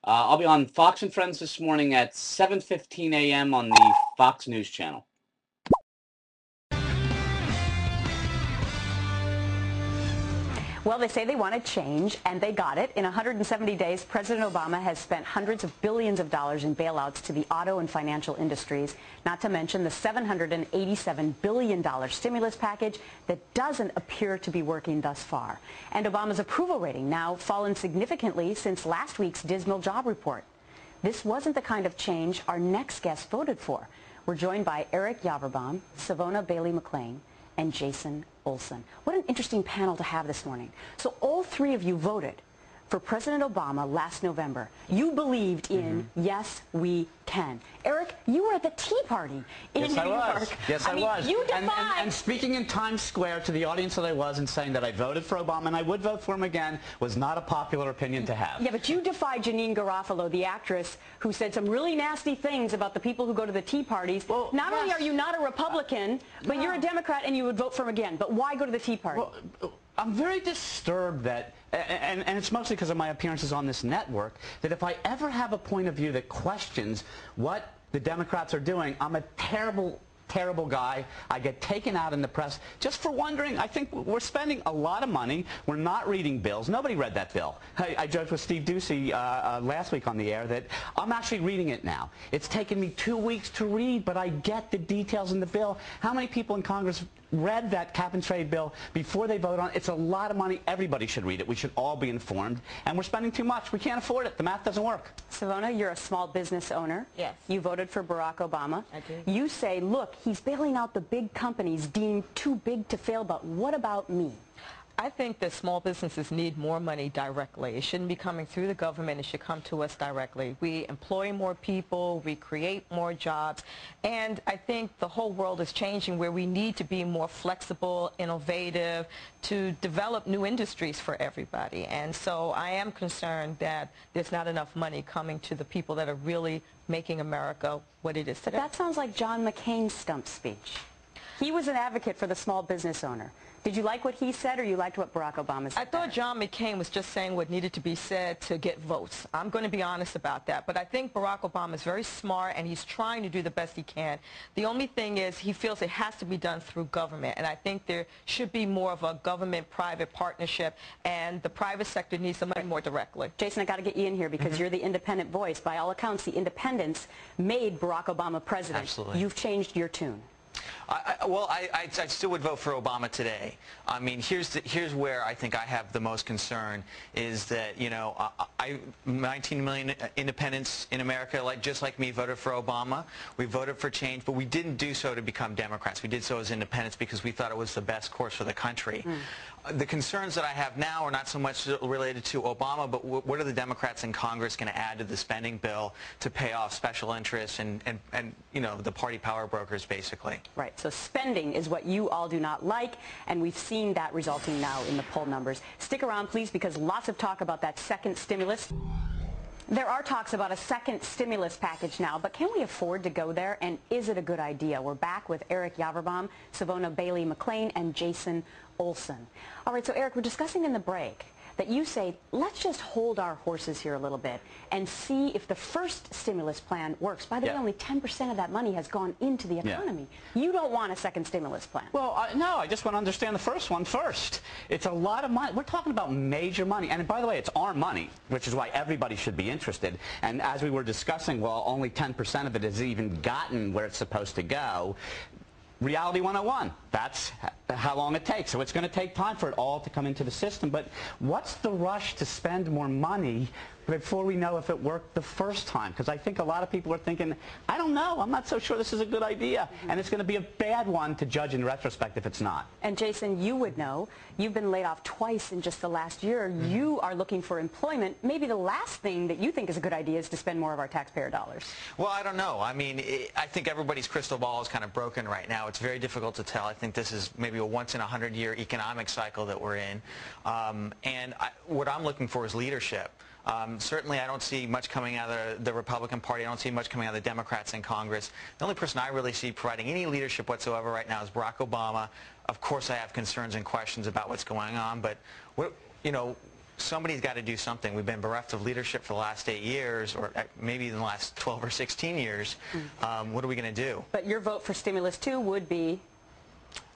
I'll be on Fox and Friends this morning at 7:15 a.m. on the Fox News Channel. Well, they say they wanted change, and they got it. In 170 days, President Obama has spent hundreds of billions of dollars in bailouts to the auto and financial industries, not to mention the $787 billion stimulus package that doesn't appear to be working thus far. And Obama's approval rating now fallen significantly since last week's dismal job report. This wasn't the kind of change our next guest voted for. We're joined by Eric Yaverbaum, Savona Bailey-McClain, and Jason Olson. What an interesting panel to have this morning. So all three of you voted for President Obama last November. You believed in yes, we can. Eric, you were at the Tea Party in New York. Yes, I was. You defied. And speaking in Times Square to the audience that I was and saying that I voted for Obama and I would vote for him again was not a popular opinion to have. Yeah, but you defied Janine Garofalo, the actress, who said some really nasty things about the people who go to the Tea Parties. Well, not only are you not a Republican, but you're a Democrat and you would vote for him again. But why go to the Tea Party? Well, I'm very disturbed that, and it's mostly because of my appearances on this network, that if I ever have a point of view that questions what the Democrats are doing, I'm a terrible guy. I get taken out in the press just for wondering. I think we're spending a lot of money. We're not reading bills. Nobody read that bill. I joked with Steve Ducey last week on the air that I'm actually reading it now. It's taken me 2 weeks to read, but I get the details in the bill. How many people in Congress read that cap and trade bill before they vote on it? It's a lot of money. Everybody should read it. We should all be informed. And we're spending too much. We can't afford it. The math doesn't work. Savona, you're a small business owner. Yes. You voted for Barack Obama. I did. You say, look, he's bailing out the big companies deemed too big to fail, but what about me? I think that small businesses need more money directly. It shouldn't be coming through the government. It should come to us directly. We employ more people. We create more jobs. And I think the whole world is changing where we need to be more flexible, innovative, to develop new industries for everybody. And so I am concerned that there's not enough money coming to the people that are really making America what it is today. But that sounds like John McCain's stump speech. He was an advocate for the small business owner. Did you like what he said, or you liked what Barack Obama said? I thought John McCain was just saying what needed to be said to get votes. I'm going to be honest about that. But I think Barack Obama is very smart, and he's trying to do the best he can. The only thing is he feels it has to be done through government. And I think there should be more of a government-private partnership, and the private sector needs the money more directly. Jason, I got to get you in here because you're the independent voice. By all accounts, the independents made Barack Obama president. Absolutely. You've changed your tune. I still would vote for Obama today. I mean, here's where I think I have the most concern is that, you know, 19 million independents in America, just like me, voted for Obama. We voted for change, but we didn't do so to become Democrats. We did so as independents because we thought it was the best course for the country. The concerns that I have now are not so much related to Obama, but what are the Democrats in Congress going to add to the spending bill to pay off special interests and you know, the party power brokers, basically. Right, so spending is what you all do not like, and we've seen that resulting now in the poll numbers. Stick around, please, because lots of talk about that second stimulus. There are talks about a second stimulus package now, but can we afford to go there, and is it a good idea? We're back with Eric Yaverbaum, Savona Bailey-McClain, and Jason Olson. All right, so Eric, we're discussing in the break that you say, let's just hold our horses here a little bit and see if the first stimulus plan works. By the way, only 10% of that money has gone into the economy. You don't want a second stimulus plan. Well, no, I just want to understand the first one first. It's a lot of money. We're talking about major money. And by the way, it's our money, which is why everybody should be interested. And as we were discussing, well, only 10% of it has even gotten where it's supposed to go. Reality 101, that's how long it takes. So it's going to take time for it all to come into the system. But what's the rush to spend more money before we know if it worked the first time? Because I think a lot of people are thinking, I don't know, I'm not so sure this is a good idea. And it's going to be a bad one to judge in retrospect if it's not. And Jason, you would know. You've been laid off twice in just the last year. You are looking for employment. Maybe the last thing that you think is a good idea is to spend more of our taxpayer dollars. Well, I don't know. I mean, I think everybody's crystal ball is kind of broken right now. It's very difficult to tell. I think this is maybe a once-in-a-100-year economic cycle that we're in. What I'm looking for is leadership. Certainly, I don't see much coming out of the Republican Party. I don't see much coming out of the Democrats in Congress. The only person I really see providing any leadership whatsoever right now is Barack Obama. Of course, I have concerns and questions about what's going on, but you know, somebody's got to do something. We've been bereft of leadership for the last 8 years, or maybe in the last 12 or 16 years. What are we going to do? But your vote for stimulus 2 would be?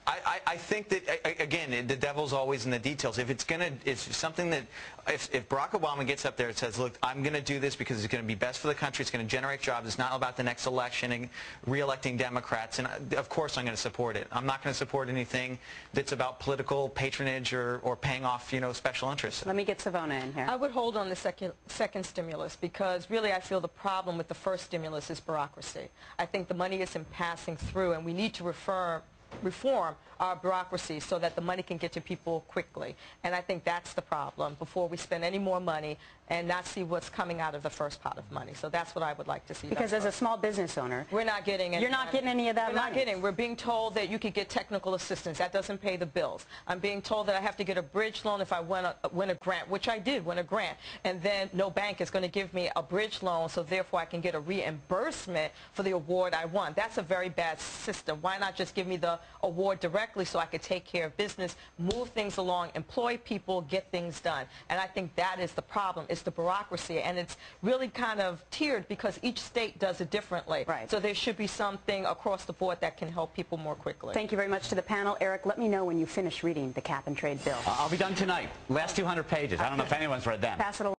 I think that, again, the devil's always in the details. If it's something that, if Barack Obama gets up there and says, look, I'm going to do this because it's going to be best for the country, it's going to generate jobs, it's not about the next election and re-electing Democrats, and of course I'm going to support it. I'm not going to support anything that's about political patronage or paying off, special interests. Let me get Savona in here. I would hold on the second stimulus because really I feel the problem with the first stimulus is bureaucracy. I think the money isn't passing through, and we need to reform our bureaucracy so that the money can get to people quickly. And I think that's the problem before we spend any more money and not see what's coming out of the first pot of money. So that's what I would like to see. Because as a small business owner, we're not getting any You're not getting any of that money. We're not getting. We're being told that you could get technical assistance. That doesn't pay the bills. I'm being told that I have to get a bridge loan if I win a grant, which I did win a grant. And then no bank is going to give me a bridge loan, so therefore I can get a reimbursement for the award I won. That's a very bad system. Why not just give me the award directly so I could take care of business, move things along, employ people, get things done? And I think that is the problem. It's the bureaucracy, and it's really kind of tiered because each state does it differently. Right. So there should be something across the board that can help people more quickly. Thank you very much to the panel. Eric, let me know when you finish reading the cap and trade bill. I'll be done tonight. Last 200 pages. I don't know if anyone's read them. Pass it along.